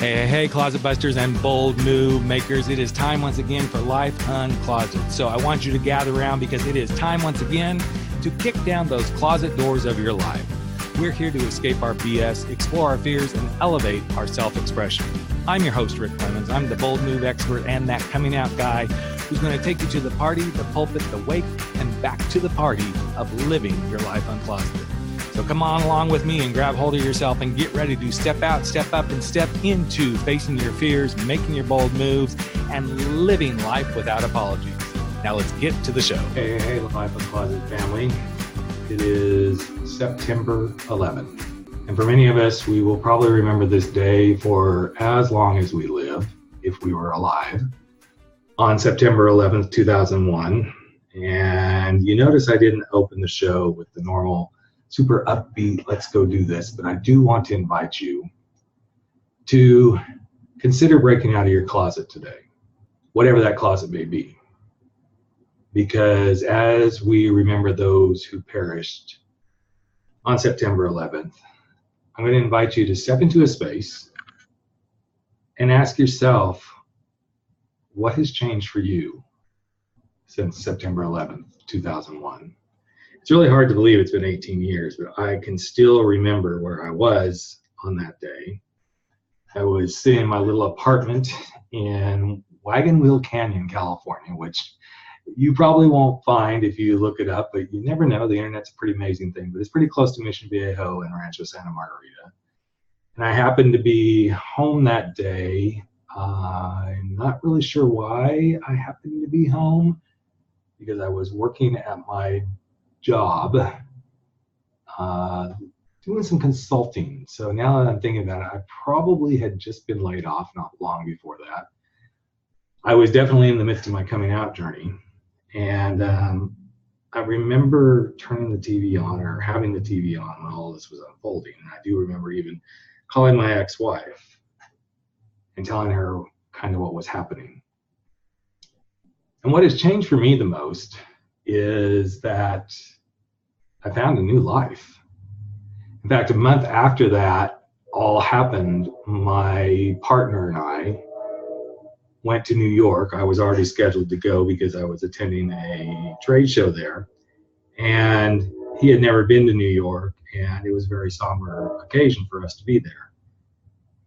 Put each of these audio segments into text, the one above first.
Hey, closet busters and bold move makers. It is time once again for Life Uncloseted. So I want you to gather around because it is time once again to kick down those closet doors of your life. We're here to escape our BS, explore our fears, and elevate our self-expression. I'm your host, Rick Clemons. I'm the bold move expert and that coming out guy who's going to take you to the party, the pulpit, the wake, and back to the party of living your life uncloseted. So come on along with me and grab hold of yourself and get ready to step out, step up, and step into facing your fears, making your bold moves, and living life without apologies. Now let's get to the show. Hey, Life Uncloseted family. It is September 11th. And for many of us, we will probably remember this day for as long as we live, if we were alive, on September 11th, 2001. And you notice I didn't open the show with the normal super upbeat, let's go do this. But I do want to invite you to consider breaking out of your closet today, whatever that closet may be. Because as we remember those who perished on September 11th, I'm going to invite you to step into a space and ask yourself, what has changed for you since September 11th, 2001? It's really hard to believe it's been 18 years, but I can still remember where I was on that day. I was sitting in my little apartment in Wagon Wheel Canyon, California, which you probably won't find if you look it up, but you never know. The internet's a pretty amazing thing, but it's pretty close to Mission Viejo and Rancho Santa Margarita. And I happened to be home that day. I'm not really sure why I happened to be home, because I was working at my job doing some consulting. So now that I'm thinking about it, I probably had just been laid off not long before that. I was definitely in the midst of my coming out journey. And I remember turning the TV on or having the TV on when all this was unfolding. And I do remember even calling my ex-wife and telling her kind of what was happening. And what has changed for me the most is that I found a new life. In fact, a month after that all happened, my partner and I went to New York. I was already scheduled to go because I was attending a trade show there. And he had never been to New York, and it was a very somber occasion for us to be there.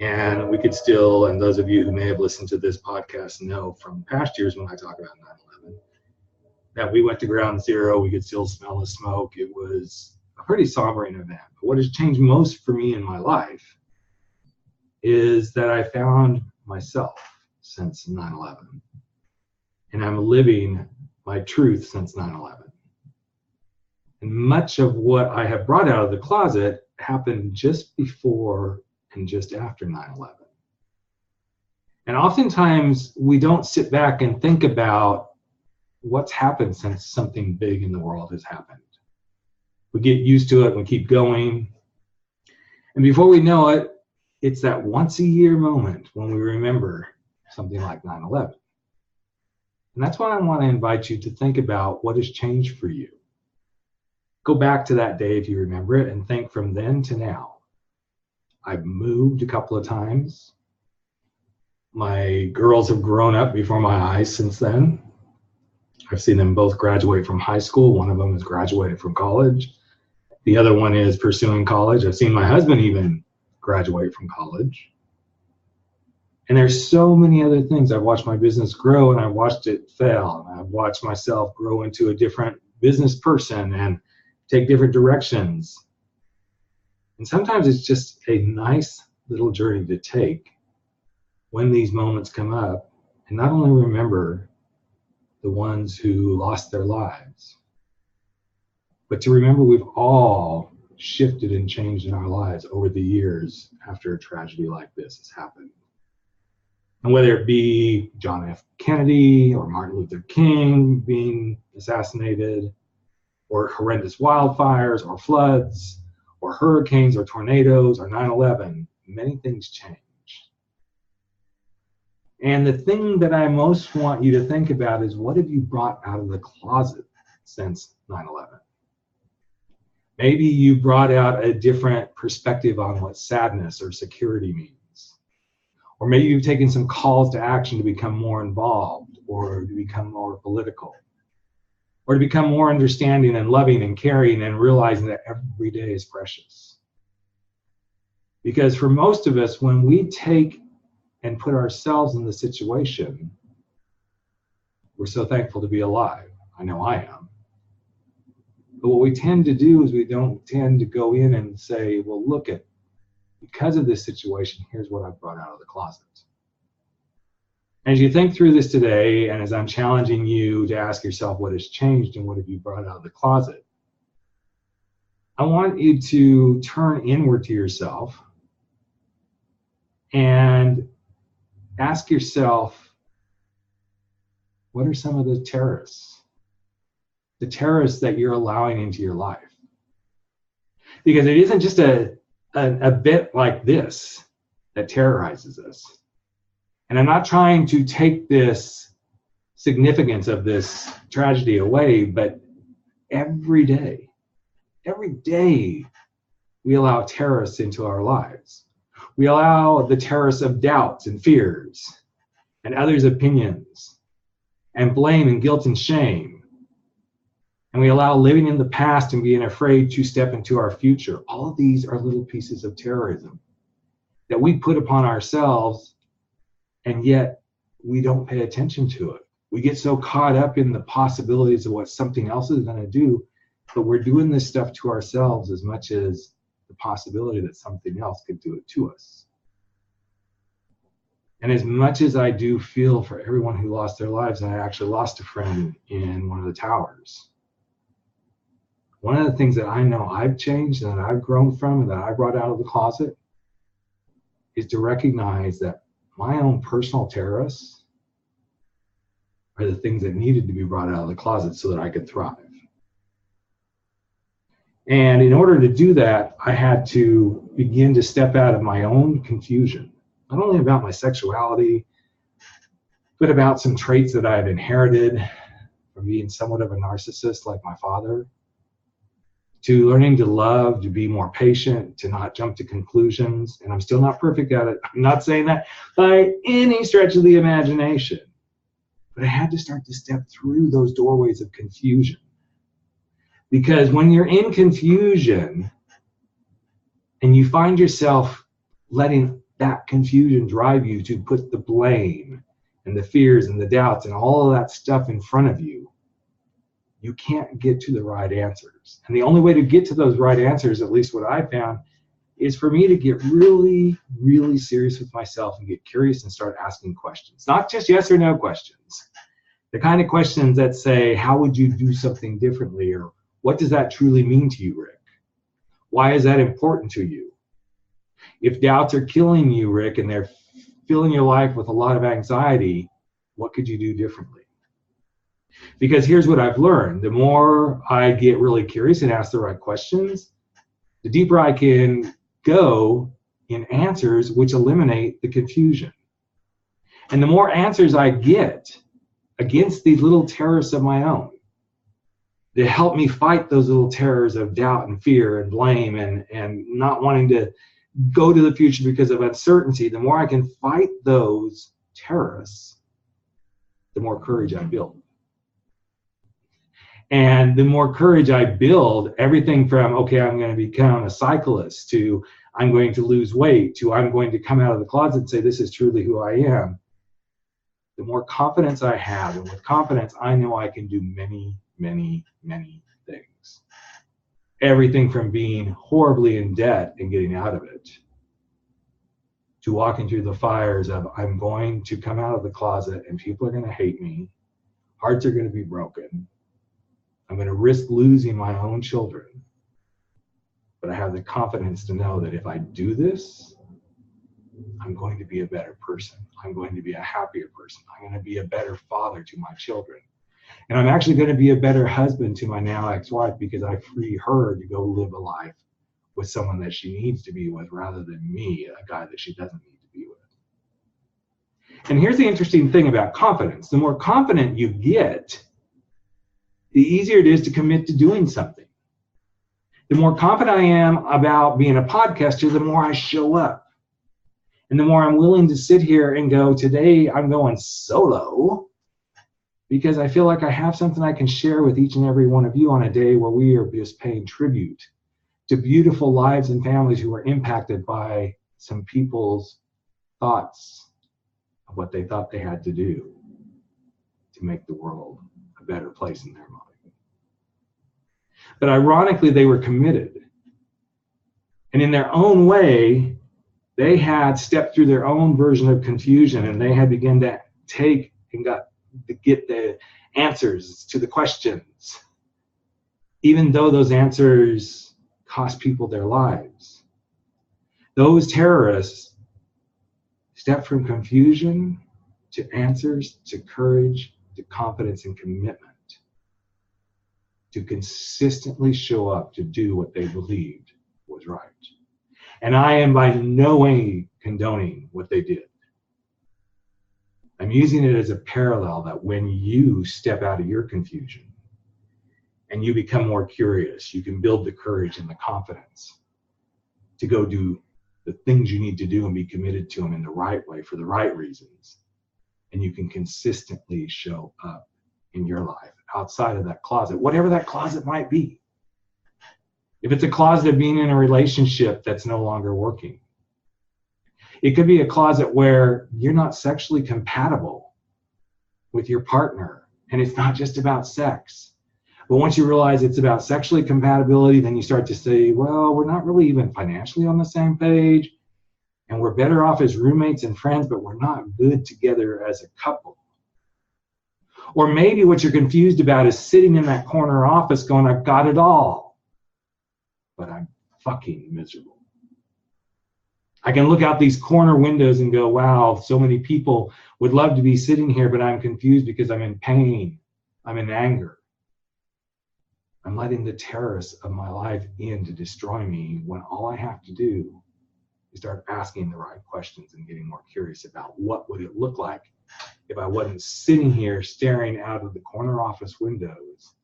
And we could still, and those of you who may have listened to this podcast know from past years when I talk about 9/11, that we went to ground zero. We could still smell the smoke. It was a pretty sombering event. But what has changed most for me in my life is that I found myself since 9/11. And I'm living my truth since 9/11. And much of what I have brought out of the closet happened just before and just after 9/11. And oftentimes we don't sit back and think about what's happened since something big in the world has happened. We get used to it, we keep going. And before we know it, it's that once a year moment when we remember something like 9/11. And that's why I want to invite you to think about what has changed for you. Go back to that day if you remember it and think from then to now. I've moved a couple of times. My girls have grown up before my eyes since then. I've seen them both graduate from high school. One of them has graduated from college. The other one is pursuing college. I've seen my husband even graduate from college. And there's so many other things. I've watched my business grow and I've watched it fail. And I've watched myself grow into a different business person and take different directions. And sometimes it's just a nice little journey to take when these moments come up and not only remember the ones who lost their lives, but to remember we've all shifted and changed in our lives over the years after a tragedy like this has happened. And whether it be John F. Kennedy or Martin Luther King being assassinated, or horrendous wildfires or floods, or hurricanes or tornadoes or 9/11, many things change. And the thing that I most want you to think about is, what have you brought out of the closet since 9/11? Maybe you brought out a different perspective on what sadness or security means. Or maybe you've taken some calls to action to become more involved, or to become more political, or to become more understanding and loving and caring, and realizing that every day is precious. Because for most of us, when we take and put ourselves in the situation, we're so thankful to be alive. I know I am. But what we tend to do is we don't tend to go in and say, well, look at, because of this situation, here's what I've brought out of the closet. As you think through this today, and as I'm challenging you to ask yourself what has changed and what have you brought out of the closet, I want you to turn inward to yourself and ask yourself, what are some of the terrorists that you're allowing into your life? Because it isn't just a bit like this that terrorizes us. And I'm not trying to take this significance of this tragedy away, but every day we allow terrorists into our lives. We allow the terrorists of doubts and fears and others' opinions and blame and guilt and shame. And we allow living in the past and being afraid to step into our future. All of these are little pieces of terrorism that we put upon ourselves, and yet we don't pay attention to it. We get so caught up in the possibilities of what something else is going to do, but we're doing this stuff to ourselves as much as the possibility that something else could do it to us. And as much as I do feel for everyone who lost their lives, and I actually lost a friend in one of the towers, one of the things that I know I've changed and that I've grown from and that I brought out of the closet is to recognize that my own personal terrorists are the things that needed to be brought out of the closet so that I could thrive. And in order to do that, I had to begin to step out of my own confusion, not only about my sexuality, but about some traits that I had inherited from being somewhat of a narcissist like my father, to learning to love, to be more patient, to not jump to conclusions. And I'm still not perfect at it. I'm not saying that by any stretch of the imagination. But I had to start to step through those doorways of confusion. Because when you're in confusion and you find yourself letting that confusion drive you to put the blame and the fears and the doubts and all of that stuff in front of you, you can't get to the right answers. And the only way to get to those right answers, at least what I found, is for me to get really, really serious with myself and get curious and start asking questions. Not just yes or no questions. The kind of questions that say, how would you do something differently? Or what does that truly mean to you, Rick? Why is that important to you? If doubts are killing you, Rick, and they're filling your life with a lot of anxiety, what could you do differently? Because here's what I've learned. The more I get really curious and ask the right questions, the deeper I can go in answers which eliminate the confusion. And the more answers I get against these little terrorists of my own, they help me fight those little terrors of doubt and fear and blame and not wanting to go to the future because of uncertainty. The more I can fight those terrorists, the more courage I build. And the more courage I build, everything from, okay, I'm going to become a cyclist, to I'm going to lose weight, to I'm going to come out of the closet and say, this is truly who I am, the more confidence I have. And with confidence, I know I can do many, many, many things. Everything from being horribly in debt and getting out of it, to walking through the fires of, I'm going to come out of the closet and people are going to hate me. Hearts are going to be broken. I'm going to risk losing my own children. But I have the confidence to know that if I do this, I'm going to be a better person. I'm going to be a happier person. I'm going to be a better father to my children. And I'm actually going to be a better husband to my now ex-wife, because I free her to go live a life with someone that she needs to be with, rather than me, a guy that she doesn't need to be with. And here's the interesting thing about confidence. The more confident you get, the easier it is to commit to doing something. The more confident I am about being a podcaster, the more I show up. And the more I'm willing to sit here and go, today I'm going solo, because I feel like I have something I can share with each and every one of you on a day where we are just paying tribute to beautiful lives and families who were impacted by some people's thoughts of what they thought they had to do to make the world a better place in their mind. But ironically, they were committed. And in their own way, they had stepped through their own version of confusion, and they had begun to take and get the answers to the questions, even though those answers cost people their lives. Those terrorists stepped from confusion to answers, to courage, to confidence and commitment, to consistently show up to do what they believed was right. And I am by no way condoning what they did. I'm using it as a parallel that when you step out of your confusion and you become more curious, you can build the courage and the confidence to go do the things you need to do and be committed to them in the right way for the right reasons. And you can consistently show up in your life outside of that closet, whatever that closet might be. If it's a closet of being in a relationship that's no longer working, it could be a closet where you're not sexually compatible with your partner, and it's not just about sex. But once you realize it's about sexually compatibility, then you start to say, well, we're not really even financially on the same page, and we're better off as roommates and friends, but we're not good together as a couple. Or maybe what you're confused about is sitting in that corner office going, I've got it all, but I'm fucking miserable. I can look out these corner windows and go, wow, so many people would love to be sitting here, but I'm confused because I'm in pain. I'm in anger. I'm letting the terrorists of my life in to destroy me when all I have to do is start asking the right questions and getting more curious about what would it look like if I wasn't sitting here staring out of the corner office windows,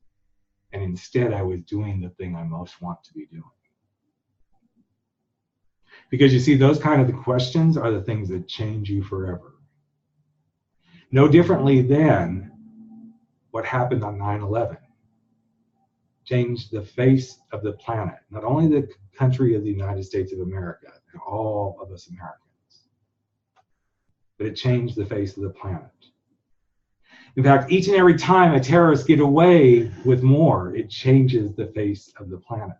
and instead I was doing the thing I most want to be doing. Because you see, those kind of the questions are the things that change you forever. No differently than what happened on 9/11. Changed the face of the planet, not only the country of the United States of America, and all of us Americans, but it changed the face of the planet. In fact, each and every time a terrorist gets away with more, it changes the face of the planet.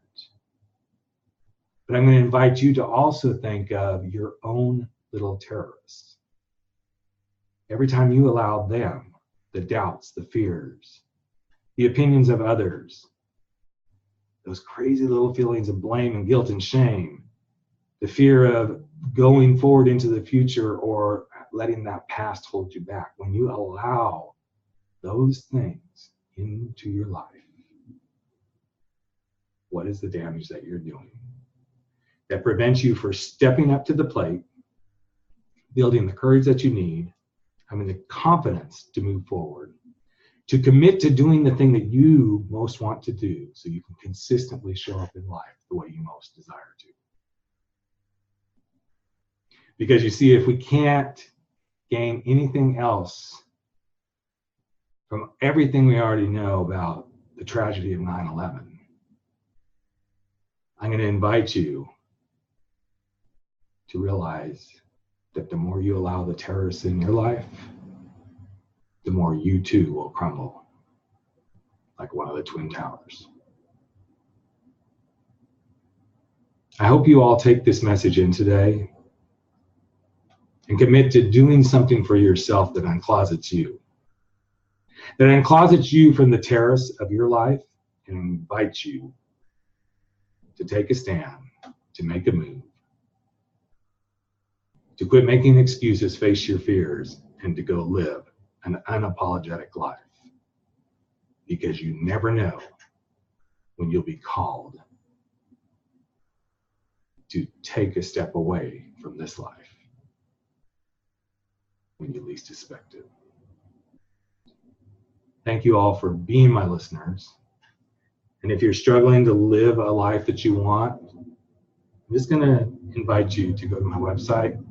But I'm going to invite you to also think of your own little terrorists. Every time you allow them, the doubts, the fears, the opinions of others, those crazy little feelings of blame and guilt and shame, the fear of going forward into the future or letting that past hold you back, when you allow those things into your life, what is the damage that you're doing that prevents you from stepping up to the plate, building the courage that you need, having the confidence to move forward, to commit to doing the thing that you most want to do so you can consistently show up in life the way you most desire to. Because you see, if we can't gain anything else from everything we already know about the tragedy of 9/11, I'm going to invite you to realize that the more you allow the terrorists in your life, the more you too will crumble like one of the Twin Towers. I hope you all take this message in today and commit to doing something for yourself that unclosets you. That unclosets you from the terrorists of your life and invites you to take a stand, to make a move, to quit making excuses, face your fears, and to go live an unapologetic life. Because you never know when you'll be called to take a step away from this life when you least expect it. Thank you all for being my listeners. And if you're struggling to live a life that you want, I'm just going to invite you to go to my website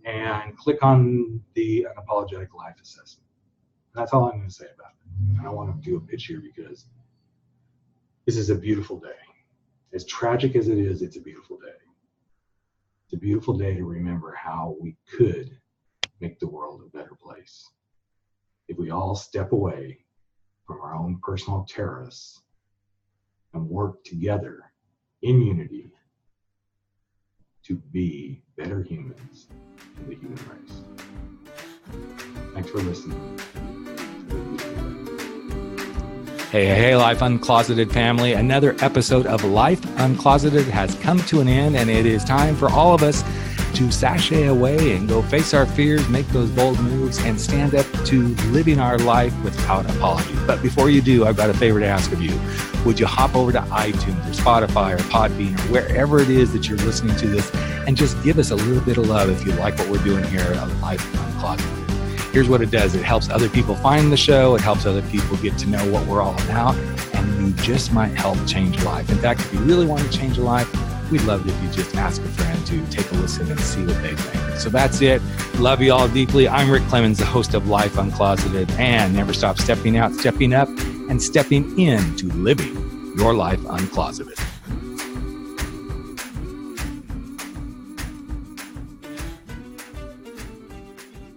and click on the Unapologetic Life Assessment. That's all I'm going to say about it. I don't want to do a pitch here because this is a beautiful day. As tragic as it is, it's a beautiful day. It's a beautiful day to remember how we could make the world a better place if we all step away from our own personal terrorists and work together in unity to be better humans in the human race. Thanks for listening. Hey, Life Uncloseted family. Another episode of Life Uncloseted has come to an end, and it is time for all of us to sashay away and go face our fears, make those bold moves, and stand up to living our life without apology. But before you do, I've got a favor to ask of you. Would you hop over to iTunes or Spotify or Podbean or wherever it is that you're listening to this and just give us a little bit of love if you like what we're doing here at Life Uncloseted. Here's what it does. It helps other people find the show. It helps other people get to know what we're all about. And you just might help change a life. In fact, if you really want to change a life, we'd love it if you just ask a friend to take a listen and see what they think. So that's it. Love you all deeply. I'm Rick Clemons, the host of Life Uncloseted, and never stop stepping out, stepping up, and stepping into living your life uncloseted.